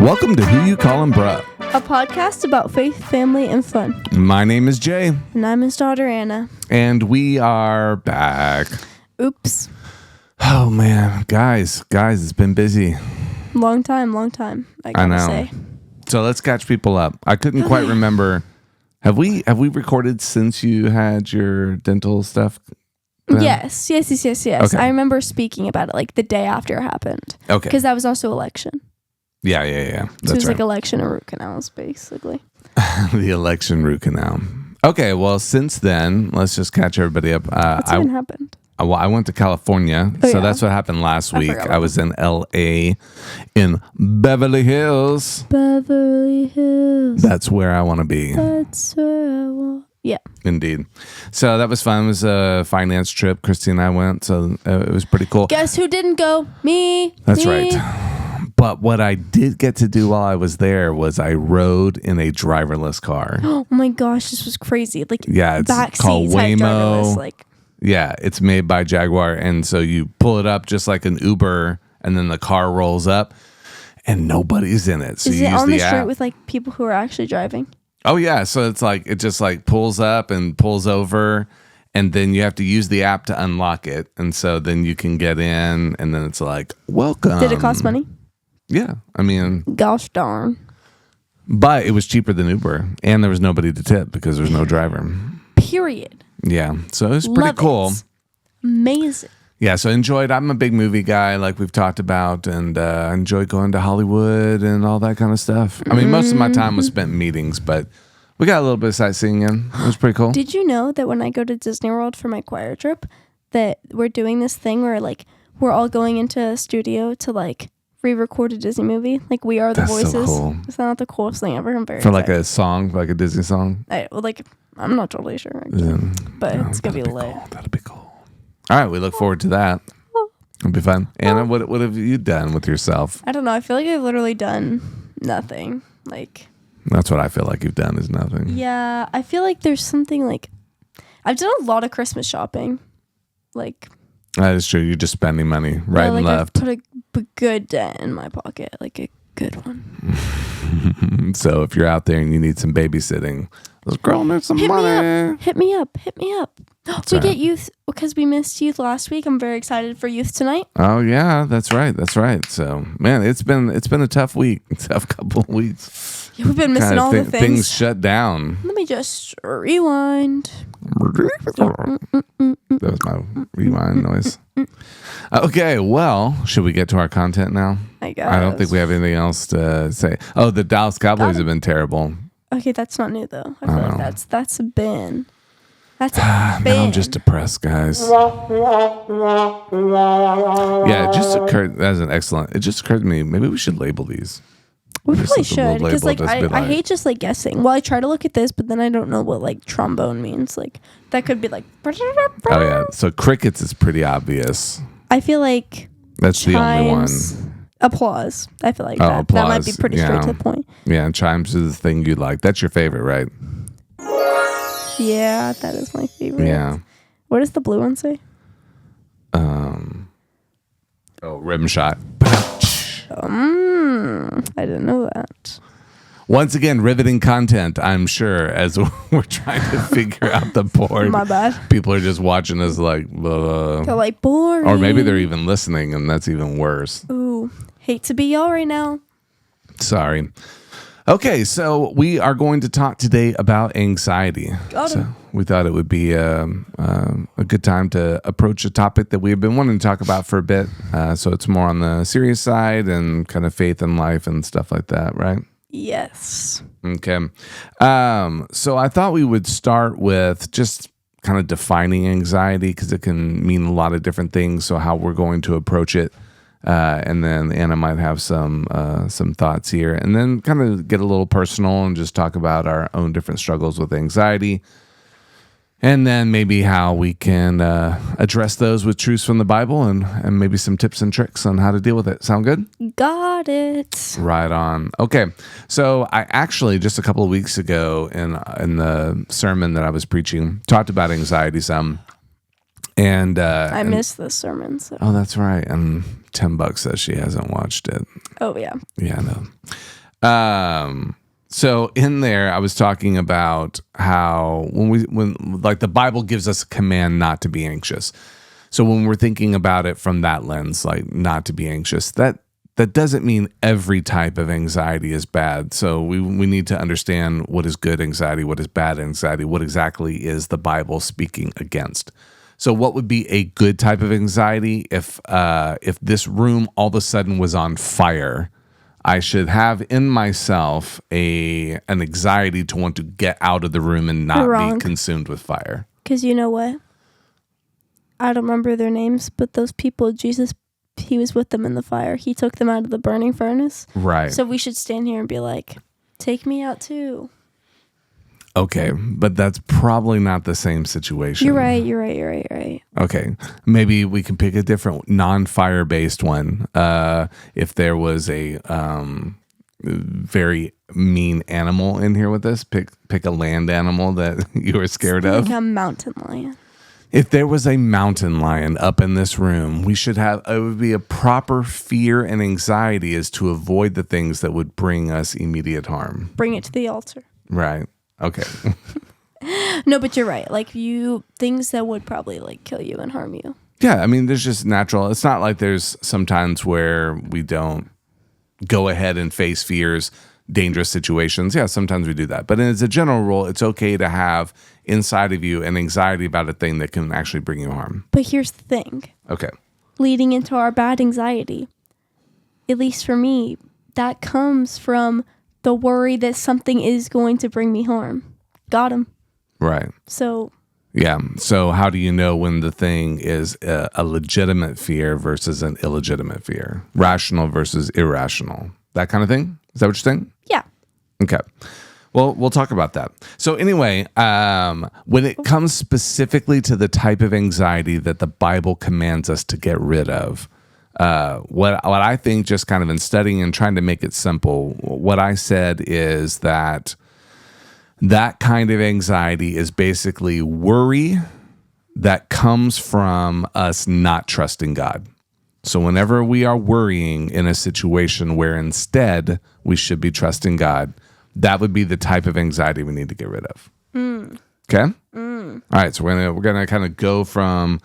Welcome to Who You Callin' Bruh, A podcast about faith, family, and fun. My name is Jay, And I'm his daughter, Anna. and we are back. Oops. Oh man, guys, it's been busy. Long time, I gotta know. say. So let's catch people up. I couldn't quite remember. Have we recorded since you had your dental stuff? Yes. Okay. I remember speaking about it like the day after it happened. Okay. Because that was also election. Yeah. So it That's was right. like election and root canals, basically. The election root canal. Okay, well, since then, let's just catch everybody up. What's even happened? I went to California, Oh, so yeah. that's what happened last week. forgot I was in LA, in Beverly Hills. Beverly Hills. That's where I want to be. That's where I want. Yeah. Indeed. So that was fun. It was a finance trip. Christy and I went, so it was pretty cool. Guess who didn't go? Me. That's Me. right. But what I did get to do while I was there was I rode in a driverless car. Oh my gosh, this was crazy. Like, Yeah, it's back called seats had Waymo. driverless, like, Yeah, it's made by Jaguar. And so you pull it up just like an Uber, and then the car rolls up, and nobody's in it. So is you it use on the app. street with like people who are actually driving? Oh, yeah. So it's like it just like pulls up and pulls over, and then you have to use the app to unlock it. And so then you can get in, and then it's like, welcome. Did it cost money? Yeah. I mean, Gosh darn. but it was cheaper than Uber, and there was nobody to tip because there's no driver. Period. Yeah. So it was pretty Love cool. it. Amazing. Yeah, so enjoyed. I'm a big movie guy, like we've talked about, and I enjoy going to Hollywood and all that kind of stuff. I mean, most of my time was spent in meetings, but we got a little bit of sightseeing in. It was pretty cool. Did you know that when I go to Disney World for my choir trip, that we're doing this thing where like we're all going into a studio to like re-record a Disney movie? Like we are the That's so voices. cool. Is that not the coolest thing ever? I'm very For like excited. a song, like a Disney song. I'm not totally sure, actually, but it's gonna be lit. Cool. That'll be cool. All right, we look forward to that. It'll be fun. Anna, what have you done with yourself? I don't know. I feel like I've literally done nothing. Like, That's what I feel like you've done is nothing. yeah, I feel like there's something like I've done a lot of Christmas shopping. Like, That is true. You're just spending money right like and left. I've put a good dent in my pocket, like a good one. So if you're out there and you need some babysitting, let's girl need some Hit money. me up. We right. get youth because we missed youth last week. I'm very excited for youth tonight. Oh yeah, that's right. So man, it's been a tough week, tough couple of weeks. Yeah, we've been missing all the Things things. shut down. Let me just rewind. That was my rewind noise. Okay, well, should we get to our content now? I guess. I don't think we have anything else to say. Oh, the Dallas Cowboys have been terrible. Okay, that's not new though. I feel know. like that's been. That's Now been. I'm just depressed, guys. Yeah, it just occurred. That's an excellent. It just occurred to me. Maybe we should label these. We Just probably like a little should because like label, just be I hate just like guessing. Well, I try to look at this, but then I don't know what like trombone means. Like that could be like. Oh yeah. So crickets is pretty obvious. I feel like That's the only one. chimes, applause. I feel like Oh, that might be applause, pretty yeah. straight to the point. Yeah, and chimes is the thing you like. That's your favorite, right? Yeah, that is my favorite. Yeah. What does the blue one say? Oh, rim shot. I didn't know that. Once again, riveting content, I'm sure, as we're trying to figure out the board. My bad. People are just watching us like, They're like boring. or maybe they're even listening, and that's even worse. Ooh, hate to be y'all right now. Sorry. Okay, so we are going to talk today about anxiety. Got it. So we thought it would be a good time to approach a topic that we've been wanting to talk about for a bit. So it's more on the serious side and kind of faith in life and stuff like that, right? Yes. Okay. So I thought we would start with just kind of defining anxiety because it can mean a lot of different things. So how we're going to approach it. And then Anna might have some thoughts here, and then kind of get a little personal and just talk about our own different struggles with anxiety, and then maybe how we can address those with truths from the Bible, and maybe some tips and tricks on how to deal with it. Sound good? Got it. Right on. Okay, so I actually just a couple of weeks ago in the sermon that I was preaching talked about anxiety some. And I missed this sermon. So. oh, that's right. And $10 says she hasn't watched it. Oh yeah. Yeah, I know. So in there, I was talking about how when like the Bible gives us a command not to be anxious. So when we're thinking about it from that lens, like not to be anxious, that doesn't mean every type of anxiety is bad. So we need to understand what is good anxiety, what is bad anxiety, what exactly is the Bible speaking against. So what would be a good type of anxiety if this room all of a sudden was on fire? I should have in myself an anxiety to want to get out of the room and not be consumed with fire. Because you know what? I don't remember their names, but those people, Jesus, he was with them in the fire. He took them out of the burning furnace. Right. So we should stand here and be like, take me out too. Okay, but that's probably not the same situation. You're right. Okay, maybe we can pick a different non-fire based one. If there was a very mean animal in here with us, pick a land animal that you were scared of. Like a mountain lion. If there was a mountain lion up in this room, we should have, it would be a proper fear and anxiety as to avoid the things that would bring us immediate harm. Bring it to the altar. Right. Okay. No, but you're right. Like things that would probably like kill you and harm you. Yeah. I mean, there's just natural. It's not like there's sometimes where we don't go ahead and face fears, dangerous situations. Yeah, sometimes we do that. But as a general rule, it's okay to have inside of you an anxiety about a thing that can actually bring you harm. But here's the thing. Okay. Leading into our bad anxiety, at least for me, that comes from the worry that something is going to bring me harm. Got him. Right. So. Yeah. So how do you know when the thing is a legitimate fear versus an illegitimate fear? Rational versus irrational? That kind of thing? Is that what you're saying? Yeah. Okay. Well, we'll talk about that. So anyway, when it comes specifically to the type of anxiety that the Bible commands us to get rid of, what I think, just kind of in studying and trying to make it simple, what I said is that kind of anxiety is basically worry that comes from us not trusting God. So whenever we are worrying in a situation where instead we should be trusting God, that would be the type of anxiety we need to get rid of. Okay? All right, so we're gonna kind of go from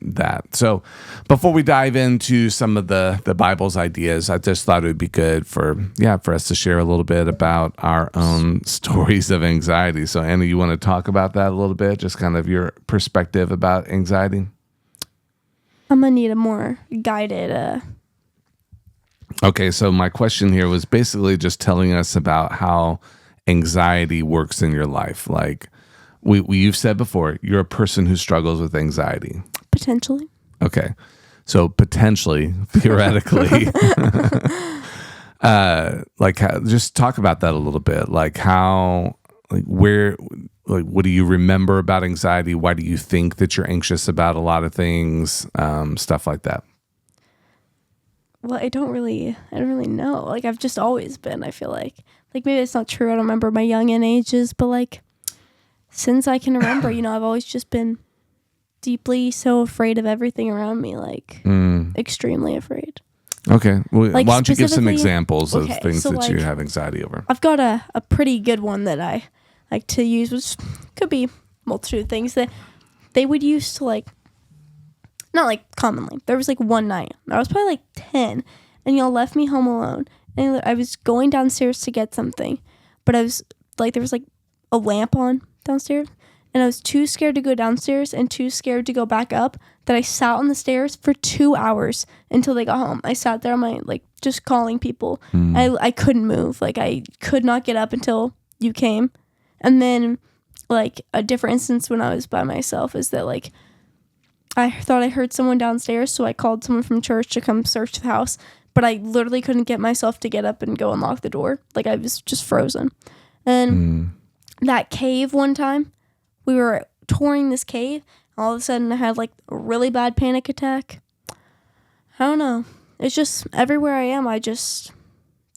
that. So before we dive into some of the Bible's ideas, I just thought it would be good for us to share a little bit about our own stories of anxiety. So Anna, you want to talk about that a little bit? Just kind of your perspective about anxiety? I'm going to need a more guided... Okay, so my question here was basically just telling us about how anxiety works in your life. Like, you've said before, you're a person who struggles with anxiety. Potentially. Okay. So potentially, theoretically, just talk about that a little bit. Like what do you remember about anxiety? Why do you think that you're anxious about a lot of things? Stuff like that. Well, I don't really know. Like, I've just always been, I feel like maybe it's not true. I don't remember my young ages, but like, since I can remember, I've always just been deeply so afraid of everything around me, like extremely afraid. Okay. Well, like, why don't you give some examples of things that like, you have anxiety over? I've got a pretty good one that I like to use, which could be multitude of things that they would use to like, not like commonly. There was like one night, I was probably like 10, and y'all left me home alone. And I was going downstairs to get something, but I was like, there was like a lamp on downstairs, and I was too scared to go downstairs and too scared to go back up that I sat on the stairs for 2 hours until they got home. I sat there on my, like, just calling people. I couldn't move. Like, I could not get up until you came. And then, like, a different instance when I was by myself is that, like, I thought I heard someone downstairs, so I called someone from church to come search the house, but I literally couldn't get myself to get up and go unlock the door. Like, I was just frozen. And that cave one time, we were touring this cave, all of a sudden I had like a really bad panic attack. I don't know. It's just everywhere I am, I just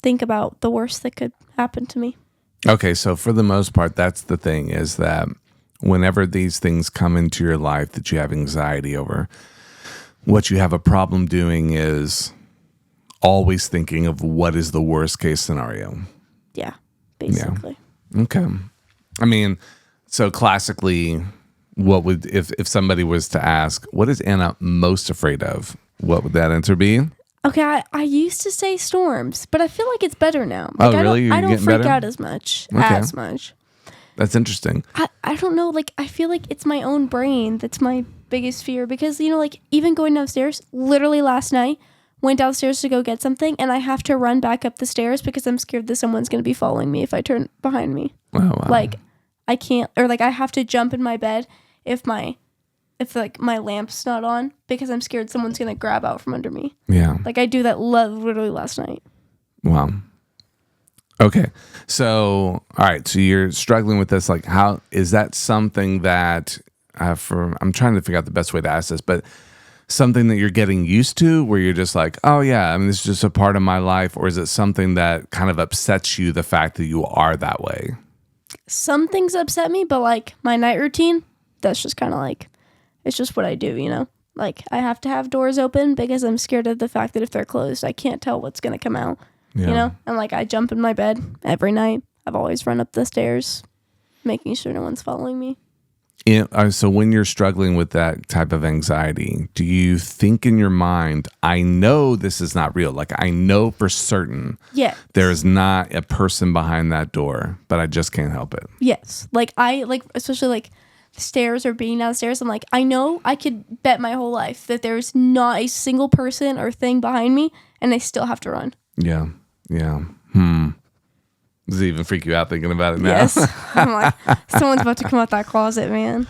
think about the worst that could happen to me. Okay, so for the most part, that's the thing, is that whenever these things come into your life that you have anxiety over, what you have a problem doing is always thinking of what is the worst case scenario. Yeah, basically. Yeah. Okay. I mean, so classically, what would, if somebody was to ask, what is Anna most afraid of? What would that answer be? Okay, I used to say storms, but I feel like it's better now. Oh, really? I don't freak better? out as much. That's interesting. I don't know, like, I feel like it's my own brain that's my biggest fear because, you know, like, even going downstairs, literally last night, went downstairs to go get something, and I have to run back up the stairs because I'm scared that someone's going to be following me if I turn behind me. Oh, wow. Like, I can't, or like, I have to jump in my bed if my lamp's not on because I'm scared someone's going to grab out from under me. Yeah. Like, I do that literally last night. Wow. Okay. So, all right. So you're struggling with this. Like, how is that something that I'm trying to figure out the best way to ask this, but something that you're getting used to where you're just like, oh yeah, I mean, this is just a part of my life? Or is it something that kind of upsets you, the fact that you are that way? Some things upset me, but like my night routine, that's just kind of like, it's just what I do, you know? Like, I have to have doors open because I'm scared of the fact that if they're closed, I can't tell what's going to come out, you know? And like, I jump in my bed every night. I've always run up the stairs, making sure no one's following me. So when you're struggling with that type of anxiety, do you think in your mind, I know this is not real? Like, I know for certain there is not a person behind that door, but I just can't help it. Yes. Like, especially like stairs or being downstairs, I'm like, I know I could bet my whole life that there's not a single person or thing behind me, and I still have to run. Yeah. Yeah. Does it even freak you out thinking about it now? Yes. I'm like, someone's about to come out that closet, man.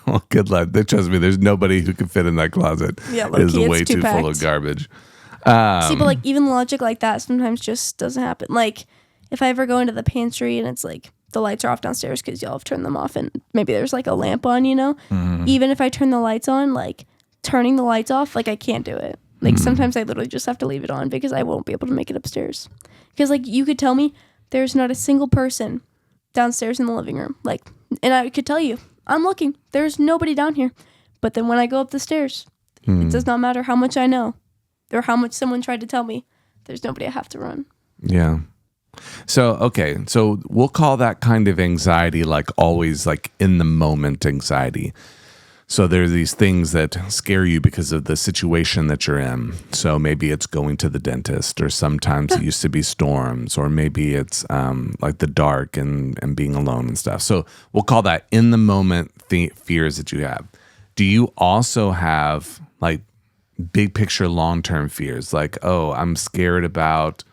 Well, good luck. Trust me, there's nobody who can fit in that closet. Yeah, it is low-key, way it's too packed. full of garbage. See, but like, even logic like that sometimes just doesn't happen. Like, if I ever go into the pantry and it's like the lights are off downstairs because y'all have turned them off and maybe there's like a lamp on, you know? Even if I turn the lights on, like, turning the lights off, like, I can't do it. Like, sometimes I literally just have to leave it on because I won't be able to make it upstairs. Because, like, you could tell me there's not a single person downstairs in the living room. Like, and I could tell you, I'm looking. There's nobody down here. But then when I go up the stairs, it does not matter how much I know or how much someone tried to tell me. There's nobody I have to run. Yeah. So, okay. So we'll call that kind of anxiety like always like in the moment anxiety. So there are these things that scare you because of the situation that you're in. So maybe it's going to the dentist, or sometimes it used to be storms, or maybe it's like the dark and being alone and stuff. So we'll call that in the moment fears that you have. Do you also have like big picture long-term fears? Like, oh, I'm scared about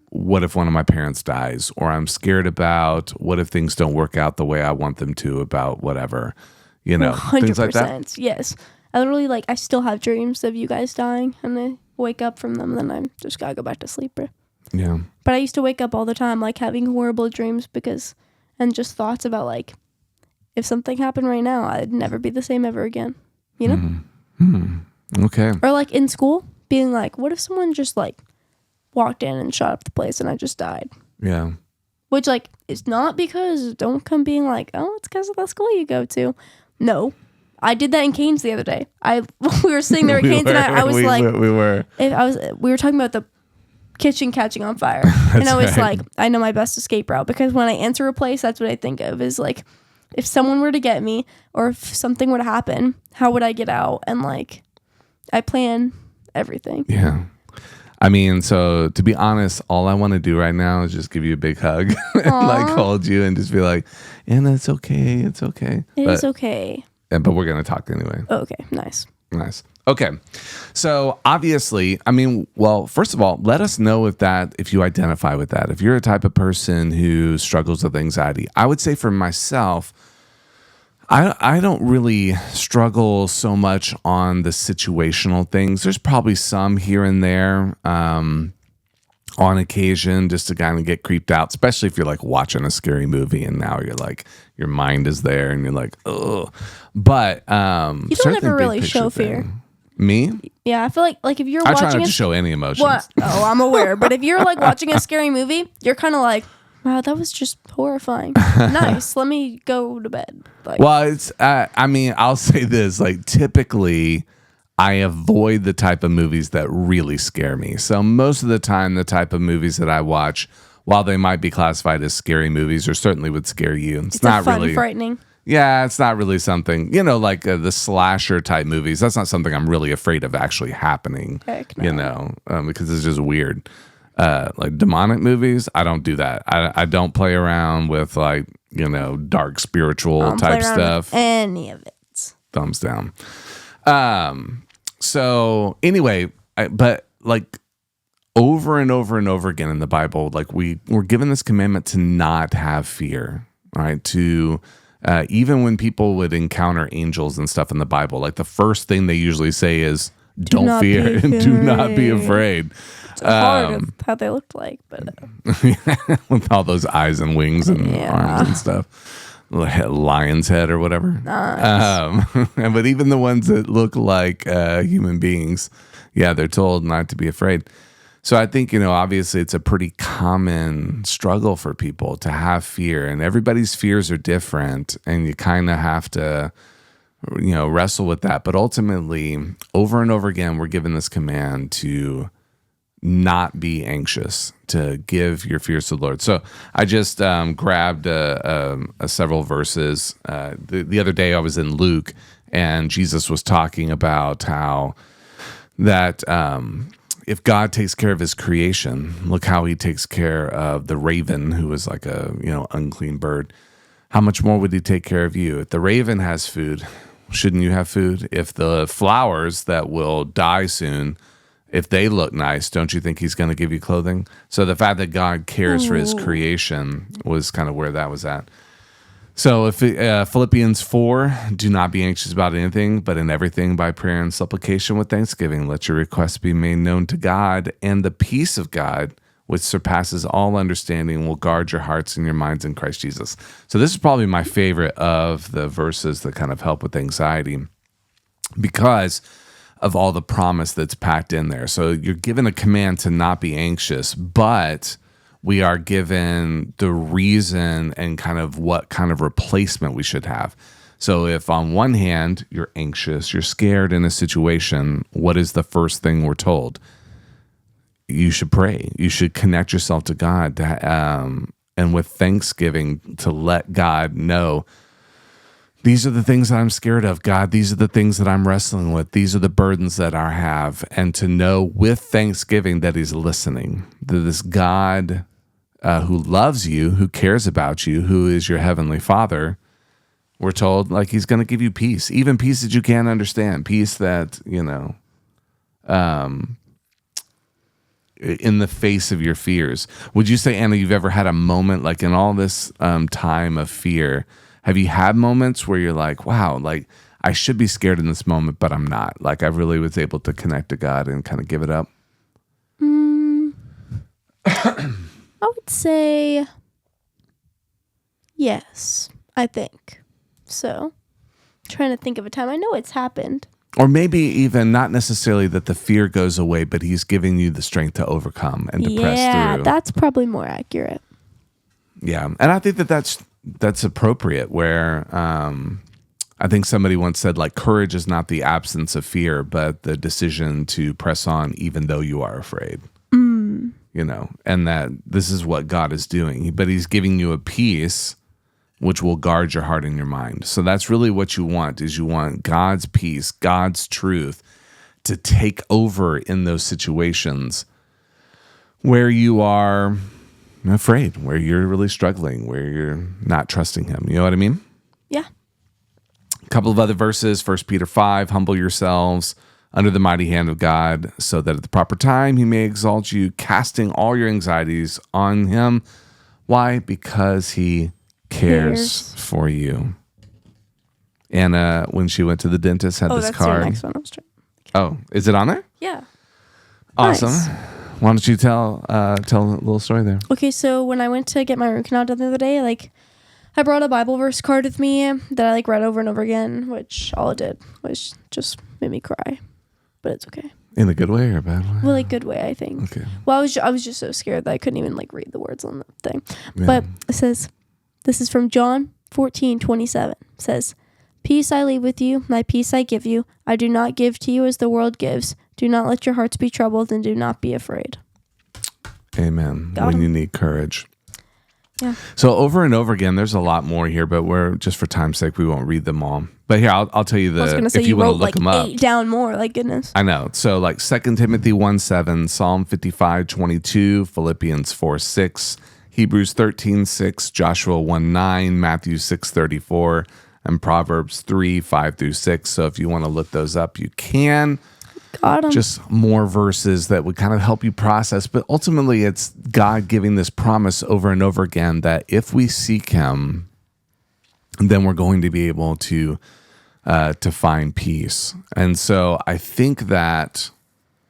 what if one of my parents dies, or I'm scared about what if things don't work out the way I want them to about whatever. You know, 100%, things like that. Yes. I literally, like, I still have dreams of you guys dying, and I wake up from them, and then I just gotta go back to sleep. Yeah. But I used to wake up all the time, like, having horrible dreams and just thoughts about, like, if something happened right now, I'd never be the same ever again. You know? Okay. Or, like, in school, being like, what if someone just, like, walked in and shot up the place and I just died? Yeah. Which, like, it's not because, don't come being like, oh, it's because of the school you go to. No, I did that in Canes the other day. We were sitting there at Canes, and I was like, we were talking about the kitchen catching on fire, and I was like, I know my best escape route, because when I enter a place, that's what I think of is like, if someone were to get me, or if something were to happen, how would I get out? And like, I plan everything. Yeah. I mean, so to be honest, all I want to do right now is just give you a big hug and like hold you and just be like, Anna, it's okay. It's okay. It is okay. But we're going to talk anyway. Okay. Nice. Okay. So obviously, I mean, well, first of all, let us know if you identify with that. If you're a type of person who struggles with anxiety, I would say for myself, I don't really struggle so much on the situational things. There's probably some here and there on occasion just to kind of get creeped out, especially if you're like watching a scary movie and now you're like, your mind is there and you're like, oh. But you don't ever really show fear. Me? Yeah, I feel like if you're I watching try not to show any emotions. I'm aware. But if you're like watching a scary movie, you're kind of like, Wow, that was just horrifying. Nice. Let me go to bed. Like, Well, it's. I mean, I'll say this: like, typically, I avoid the type of movies that really scare me. So most of the time, the type of movies that I watch, while they might be classified as scary movies, or certainly would scare you, it's not fun, really frightening. Yeah, it's not really something, like the slasher type movies. That's not something I'm really afraid of actually happening. Heck no. Because it's just weird. Like demonic movies, I don't do that. I don't play around with like dark spiritual type stuff. Any of it. Thumbs down. So anyway, but like over and over and over again in the Bible, like we're given this commandment to not have fear, right? To even when people would encounter angels and stuff in the Bible, like the first thing they usually say is, "Don't fear and do not be afraid." It's hard of how they looked like, but with all those eyes and wings and arms and stuff, lion's head or whatever. Nice. But even the ones that look like human beings, they're told not to be afraid. So I think, obviously it's a pretty common struggle for people to have fear, and everybody's fears are different, and you kind of have to, wrestle with that. But ultimately, over and over again, we're given this command to not be anxious, to give your fears to the Lord. So I just grabbed several verses. The other day I was in Luke, and Jesus was talking about how that if God takes care of his creation, look how he takes care of the raven, who is like a unclean bird. How much more would he take care of you? If the raven has food, shouldn't you have food? If the flowers that will die soon, if they look nice, don't you think he's going to give you clothing? So the fact that God cares for his creation was kind of where that was at. So if Philippians 4, do not be anxious about anything, but in everything by prayer and supplication with thanksgiving, let your requests be made known to God, and the peace of God, which surpasses all understanding, will guard your hearts and your minds in Christ Jesus. So this is probably my favorite of the verses that kind of help with anxiety, because of all the promise that's packed in there. So you're given a command to not be anxious, but we are given the reason and kind of what kind of replacement we should have. So if on one hand, you're anxious, you're scared in a situation, what is the first thing we're told? You should pray. You should connect yourself to God and with thanksgiving to let God know, these are the things that I'm scared of, God. These are the things that I'm wrestling with. These are the burdens that I have. And to know with thanksgiving that he's listening, that this God who loves you, who cares about you, who is your heavenly Father, we're told like he's going to give you peace, even peace that you can't understand, peace that, in the face of your fears. Would you say, Anna, you've ever had a moment like in all this time of fear, have you had moments where you're like, wow, like I should be scared in this moment, but I'm not? Like I really was able to connect to God and kind of give it up? I would say yes, I think. So, trying to think of a time. I know it's happened. Or maybe even not necessarily that the fear goes away, but he's giving you the strength to overcome and to press through. Yeah, that's probably more accurate. Yeah, and I think that's appropriate, where I think somebody once said, like, courage is not the absence of fear, but the decision to press on even though you are afraid. And that this is what God is doing. But he's giving you a peace which will guard your heart and your mind. So that's really what you want, is you want God's peace, God's truth to take over in those situations where you are afraid, where you're really struggling, where you're not trusting him. You know what I mean? Yeah. A couple of other verses, 1 Peter 5, humble yourselves under the mighty hand of God, so that at the proper time he may exalt you, casting all your anxieties on him. Why? Because he cares for you. Anna, when she went to the dentist, had this that's card. Your next one. I was trying. Oh, is it on there? Yeah. Awesome. Nice. Why don't you tell a little story there? Okay, so when I went to get my root canal done the other day, I brought a Bible verse card with me that I read over and over again, which all it did was just made me cry. but it's okay. In a good way or a bad way? Well, like good way, I think. Okay. Well, I was just so scared that I couldn't even like read the words on the thing. Yeah. But it says, this is from John 14:27. It says, "Peace I leave with you, my peace I give you. I do not give to you as the world gives. Do not let your hearts be troubled and do not be afraid." Amen. Got When him. you need courage. Yeah. So over and over again, there's a lot more here, but we're just for time's sake, we won't read them all. But here, I'll tell you I was the gonna say if you want wrote to look like them up. 8 down more. Like goodness. I know. So like 2 Timothy 1:7, Psalm 55:22, Philippians 4:6, Hebrews 13:6, Joshua 1:9, Matthew 6:34, and Proverbs 3:5-6. So if you want to look those up, you can. Got him. Just more verses that would kind of help you process. But ultimately, it's God giving this promise over and over again that if we seek Him, then we're going to be able to find peace. And so I think that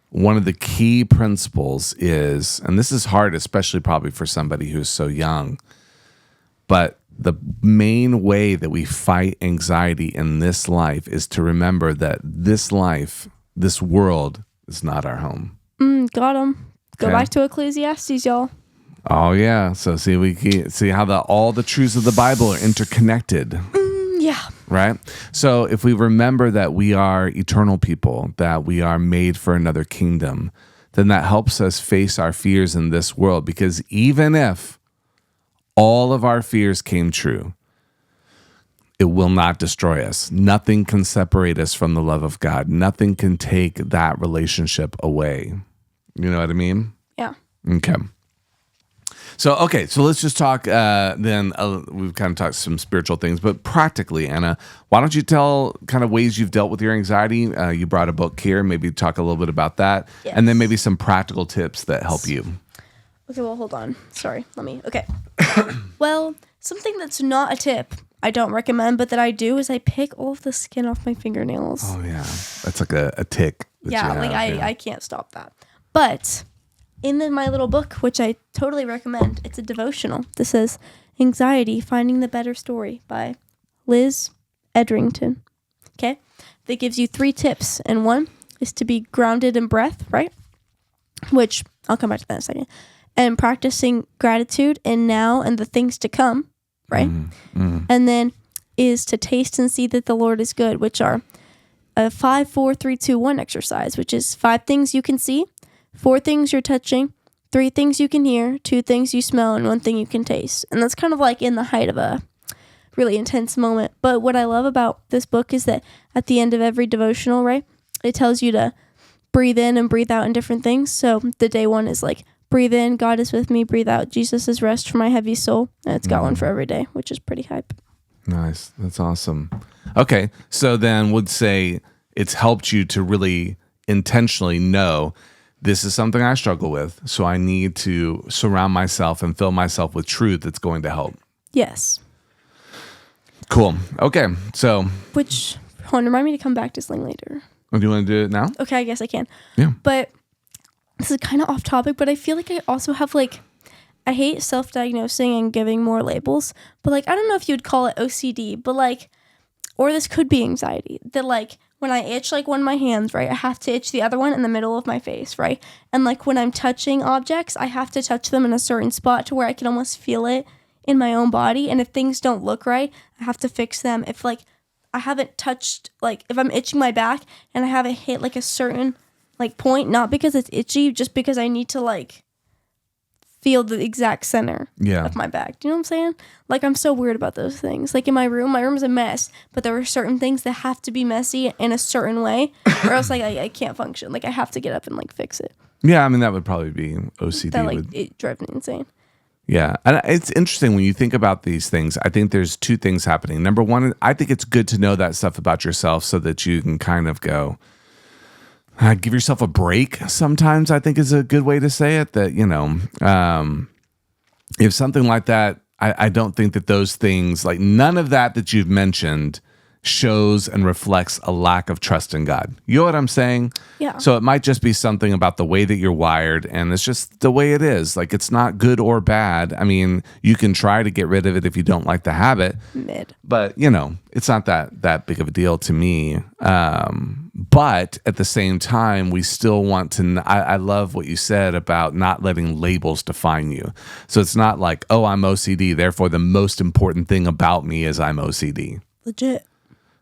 one of the key principles is, and this is hard, especially probably for somebody who's so young, but the main way that we fight anxiety in this life is to remember that this life, this world, is not our home. Got him. Go Okay. back to Ecclesiastes, y'all. Oh yeah. So see how all the truths of the Bible are interconnected. Yeah. Right? So if we remember that we are eternal people, that we are made for another kingdom, then that helps us face our fears in this world. Because even if all of our fears came true, it will not destroy us. Nothing can separate us from the love of God. Nothing can take that relationship away. You know what I mean? Yeah. Okay. So let's just talk then. We've kind of talked some spiritual things, but practically, Anna, why don't you tell kind of ways you've dealt with your anxiety? You brought a book here. Maybe talk a little bit about that. Yes. And then maybe some practical tips that help you. Okay, well, hold on. Sorry. Okay. Well, something that's not a tip I don't recommend, but that I do is I pick all of the skin off my fingernails. Oh, yeah. That's like a tick. that yeah, you like have, I can't stop that. But my little book, which I totally recommend, it's a devotional. This says Anxiety, Finding the Better Story by Liz Edrington. Okay? That gives you 3 tips. And one is to be grounded in breath, right? Which I'll come back to that in a second. And practicing gratitude in now and the things to come, right? And then is to taste and see that the Lord is good, which are a 5, 4, 3, 2, 1 exercise, which is 5 things you can see, 4 things you're touching, 3 things you can hear, 2 things you smell, and 1 thing you can taste. And that's kind of like in the height of a really intense moment. But what I love about this book is that at the end of every devotional, right, it tells you to breathe in and breathe out in different things. So the day one is like, breathe in, God is with me, breathe out, Jesus is rest for my heavy soul. And it's got one for every day, which is pretty hype. Nice. That's awesome. Okay. So then would say it's helped you to really intentionally know this is something I struggle with. So I need to surround myself and fill myself with truth that's going to help. Yes. Cool. Okay. So Which, hold on, remind me to come back to Sling later. do you want to do it now? Okay, I guess I can. Yeah. But this is kind of off topic, but I feel like I also have like, I hate self-diagnosing and giving more labels, but like, I don't know if you'd call it OCD, but like, or this could be anxiety, that like, when I itch like one of my hands, right, I have to itch the other one in the middle of my face, right? And like when I'm touching objects, I have to touch them in a certain spot to where I can almost feel it in my own body. And if things don't look right, I have to fix them. If like I haven't touched, like if I'm itching my back and I haven't hit like a certain like point, not because it's itchy, just because I need to like feel the exact center of my back. Do you know what I'm saying? Like I'm so weird about those things. Like in my room's a mess, but there are certain things that have to be messy in a certain way or else like I can't function. Like I have to get up and like fix it. Yeah. I mean, that would probably be OCD. That like it drives me insane. Yeah. And it's interesting when you think about these things. I think there's 2 things happening. Number one, I think it's good to know that stuff about yourself so that you can kind of go, give yourself a break sometimes, I think is a good way to say it. That, you know, if something like that, I don't think that those things, like none of that you've mentioned shows and reflects a lack of trust in God. You know what I'm saying? Yeah. So it might just be something about the way that you're wired, and it's just the way it is. Like it's not good or bad. I mean, you can try to get rid of it if you don't like the habit. Mid. But, you know, it's not that big of a deal to me. But at the same time, we still want to. I love what you said about not letting labels define you. So it's not like, oh, I'm OCD, therefore the most important thing about me is I'm OCD. Legit.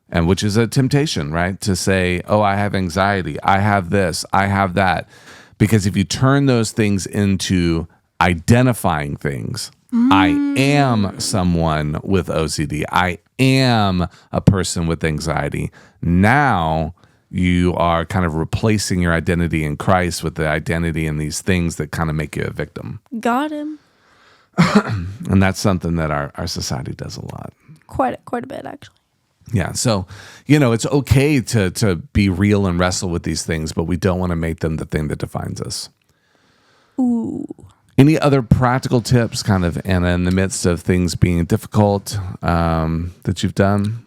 And which is a temptation, right? To say, oh, I have anxiety, I have this, I have that. Because if you turn those things into identifying things, I am someone with OCD, I am a person with anxiety. Now you are kind of replacing your identity in Christ with the identity in these things that kind of make you a victim. Got him. And that's something that our society does a lot. Quite a bit, actually. Yeah. So, it's okay to be real and wrestle with these things, but we don't want to make them the thing that defines us. Ooh. Any other practical tips, kind of, Anna, in the midst of things being difficult that you've done?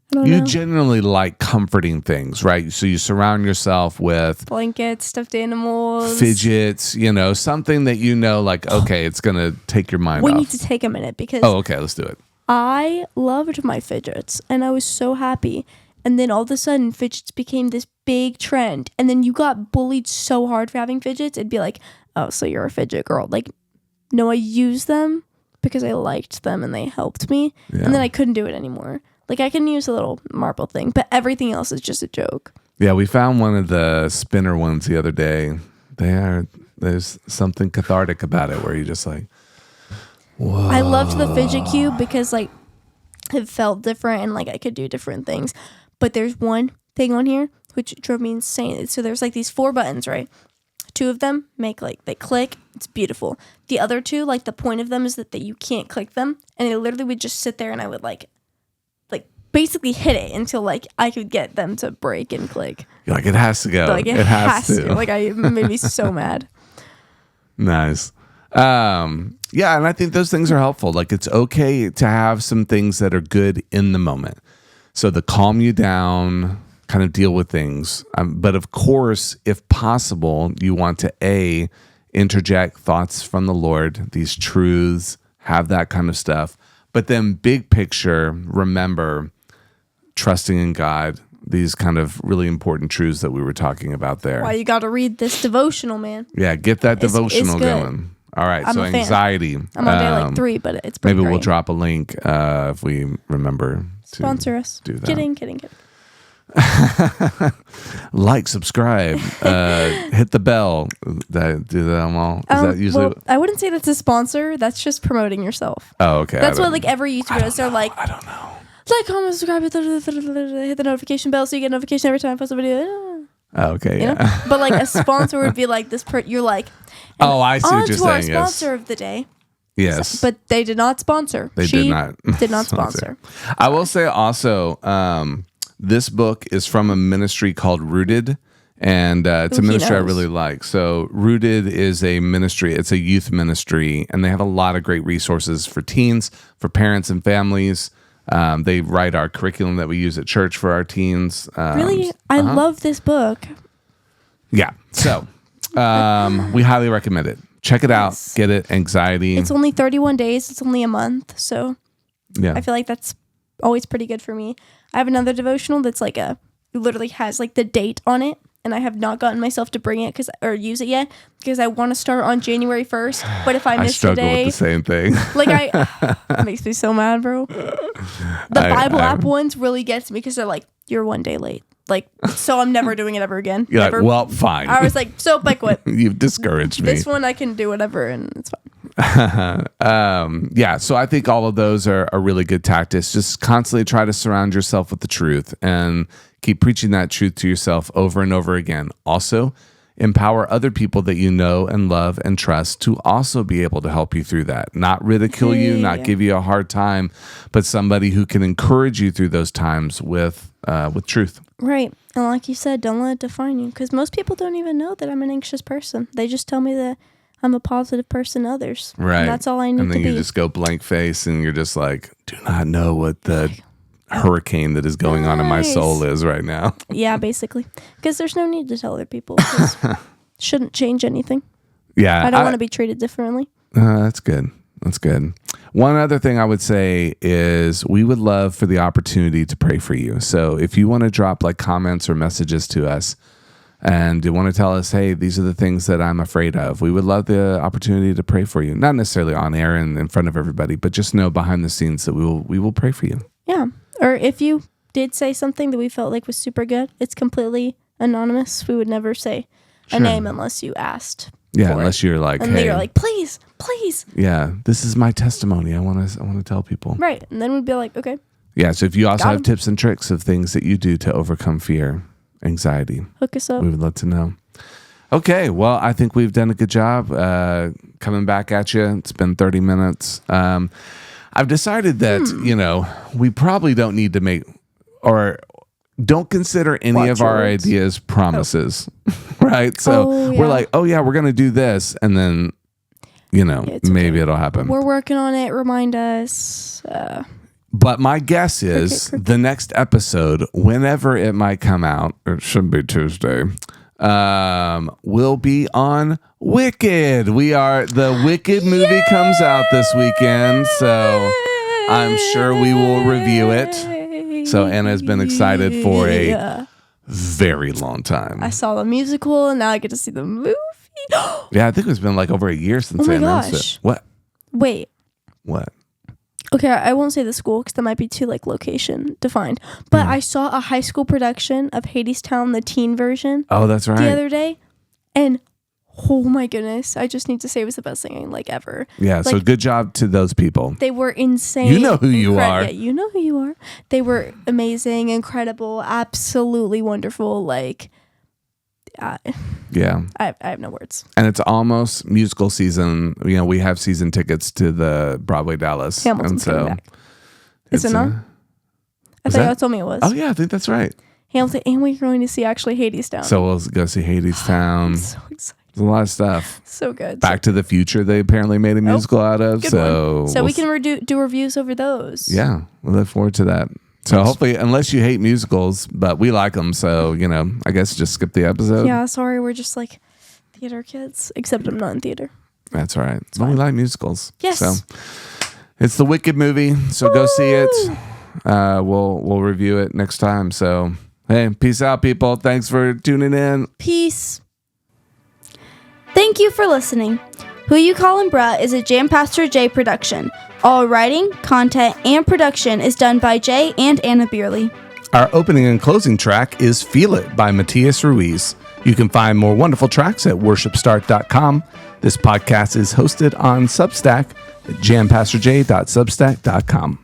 I don't You know. generally like comforting things, right? So you surround yourself with Blankets, stuffed animals. fidgets, something that like, okay, it's going to take your mind We off. need to take a minute because Oh, okay, let's do it. I loved my fidgets and I was so happy. And then all of a sudden, fidgets became this big trend. And then you got bullied so hard for having fidgets. It'd be like, oh, so you're a fidget girl. Like, no, I used them because I liked them and they helped me. Yeah. And then I couldn't do it anymore. Like, I can use a little marble thing, but everything else is just a joke. Yeah, we found one of the spinner ones the other day. There's something cathartic about it where you just like, whoa. I loved the fidget cube because, like, it felt different and, like, I could do different things. But there's one thing on here which drove me insane. So there's, like, these 4 buttons, right? 2 of them make, like, they click. It's beautiful. The other 2, like, the point of them is that you can't click them. And it literally would just sit there and I would, like basically hit it until, like, I could get them to break and click. You're like, it has to go. Like, it has to. Like, it made me so mad. Nice. Yeah, and I think those things are helpful. Like, it's okay to have some things that are good in the moment. So to calm you down, kind of deal with things. But of course, if possible, you want to interject thoughts from the Lord, these truths, have that kind of stuff. But then big picture, remember trusting in God, these kind of really important truths that we were talking about there. Why you got to read this devotional, man. Yeah, get that It's devotional good. going. All right, I'm so a fan. anxiety. I'm on day, like, 3, but it's pretty Maybe great. we'll drop a link if we remember to Sponsor us. do that. Kidding. Like, subscribe, hit the bell. Do them all. Is that usually? Well, I wouldn't say that's a sponsor. That's just promoting yourself. Oh, okay. That's what, like, every YouTuber does. They're like, I don't know. like, comment, subscribe, hit the notification bell so you get notification every time I post a video. Oh, okay, You yeah. know? But, like, a sponsor would be like this. You're like, Oh, I see on what you're to our saying. Yes. sponsor of the day. Yes. But they did not sponsor. They She did not. Did not sponsor. I will say also, this book is from a ministry called Rooted, and it's a Ooh, he ministry I knows. really like. So Rooted is a ministry. It's a youth ministry, and they have a lot of great resources for teens, for parents and families. They write our curriculum that we use at church for our teens. Really? I love this book. Yeah. So we highly recommend it. Check it out. Yes. Get it. Anxiety. It's only 31 days. It's only a month. So Yeah. I feel like that's always pretty good for me. I have another devotional that's like it literally has like the date on it. And I have not gotten myself to bring it or use it yet because I want to start on January 1st. But if I I miss struggle today, with the same thing. like it makes me so mad, bro. The Bible app ones really gets me because they're like, you're 1 day late. Like, so I'm never doing it ever again. You're Never. like, well, fine. I was like, so I quit. You've discouraged me. This one I can do whatever and it's fine. Yeah, so I think all of those are really good tactics. Just constantly try to surround yourself with the truth and keep preaching that truth to yourself over and over again. Also, empower other people that you know and love and trust to also be able to help you through that. Not ridicule you, not give you a hard time, but somebody who can encourage you through those times with truth. Right. And like you said, don't let it define you because most people don't even know that I'm an anxious person. They just tell me that I'm a positive person to others. Right. And that's all I need And then to you be. just go blank face and you're just like, do not know what the hurricane that is going on in my Nice. soul is right now. Yeah, basically. Because there's no need to tell other people. 'Cause shouldn't change anything. Yeah. I don't want to be treated differently. That's good. That's good. One other thing I would say is we would love for the opportunity to pray for you. So if you want to drop like comments or messages to us and you want to tell us, hey, these are the things that I'm afraid of, we would love the opportunity to pray for you. Not necessarily on air and in front of everybody, but just know behind the scenes that we will pray for you. Yeah. Or if you did say something that we felt like was super good, it's completely anonymous. We would never say a name unless you asked. Yeah, unless you're like, and hey, you're like, please. Yeah, this is my testimony. I want to tell people. Right, and then we'd be like, okay. Yeah, so if you also have tips and tricks of things that you do to overcome fear, anxiety, hook us up. We would love to know. Okay, well, I think we've done a good job coming back at you. It's been 30 minutes. I've decided that, we probably don't need to make or don't consider any of our ideas promises, right? So we're like, oh, yeah, we're going to do this. And then, maybe it'll happen. We're working on it. Remind us. But my guess is the next episode, whenever it might come out, or it should be Tuesday, will be on Wicked. The Wicked movie comes out this weekend, so I'm sure we will review it. So Anna's been excited for a very long time. I saw the musical, and now I get to see the movie. Yeah, I think it's been like over a year since they announced it. What? Wait. What? Okay, I won't say the school because that might be too location defined. But I saw a high school production of Hadestown, the teen version. Oh, that's right. The other day, and oh my goodness, I just need to say it was the best thing ever. Yeah, so good job to those people. They were insane. You know who you are. Yeah, you know who you are. They were amazing, incredible, absolutely wonderful. Yeah. I have no words. And it's almost musical season. We have season tickets to the Broadway Dallas. Hamilton's coming back. Is it not? I thought you told me it was. Oh, yeah, I think that's right. Hamilton, and we're going to see actually Hadestown. So we'll go see Hadestown. I'm so excited. There's a lot of stuff. So good. Back to the Future, they apparently made a musical out of. So we can do reviews over those. Yeah, we look forward to that. So hopefully, unless you hate musicals, but we like them, so, I guess just skip the episode. Yeah, sorry, we're just like theater kids, except I'm not in theater. That's all right. But we like musicals. Yes. So it's the Wicked movie, so go see it. We'll review it next time. So, hey, peace out, people. Thanks for tuning in. Peace. Thank you for listening. Who You Callin' Bruh is a Jam Pastor Jay production. All writing, content, and production is done by Jay and Anna Beerley. Our opening and closing track is Feel It by Matias Ruiz. You can find more wonderful tracks at worshipstart.com. This podcast is hosted on Substack at jampastorj.substack.com.